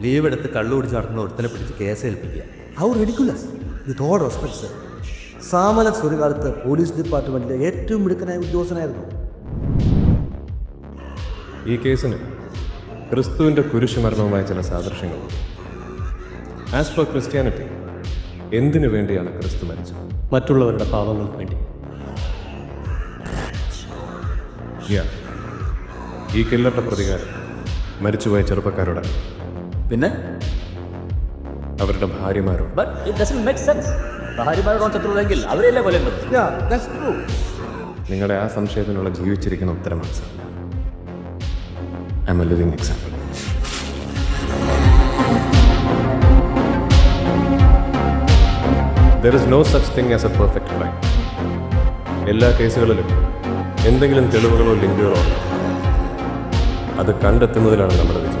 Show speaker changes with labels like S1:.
S1: Leave എടുത്ത് കള്ളു കുടിച്ച് നടക്കുന്ന ഒരുത്തനെ പിടിച്ച് കേസ് ഏൽപ്പിക്കുക.
S2: How ridiculous with all respect sir. സാമലൻസ് ഒരു കാലത്ത് പോലീസ് ഡിപ്പാർട്ട്മെൻറ്റിലെ ഏറ്റവും മിടുക്കനായ ഉദ്യോഗസ്ഥനായിരുന്നു.
S3: ഈ കേസിന് ക്രിസ്തുവിൻ്റെ കുരിശുമരണവുമായ ചില സാദൃശ്യങ്ങൾ. ആസ് പെർ ക്രിസ്ത്യാനിറ്റി, എന്തിനു വേണ്ടിയാണ് ക്രിസ്തു മരിച്ചത്?
S4: മറ്റുള്ളവരുടെ പാപങ്ങൾക്ക് വേണ്ടി.
S3: ഈ കില്ലറുടെ പ്രതികാരം മരിച്ചുപോയ ചെറുപ്പക്കാരോടാണ്,
S4: പിന്നെ
S3: അവരുടെ ഭാര്യമാരോട്.
S4: But it doesn't make sense. ഭാര്യമാരോട് ശത്രുതയെങ്കിൽ അവരെയല്ലേ കൊല്ലേണ്ടത്?
S2: Yeah, that's true.
S3: നിങ്ങളുടെ ആ സംശയത്തിനുള്ള ജീവിച്ചിരിക്കുന്ന ഉത്തരം മനസ്സിലാവില്ല. I M A living example. There is no such thing as a perfect crime. എല്ലാ കേസുകളിലും എന്തെങ്കിലും തെളിവുകളോ ലിങ്കുകളോ അത് കണ്ടെത്തുന്നതിലാണ് നമ്മുടെ വിജയം.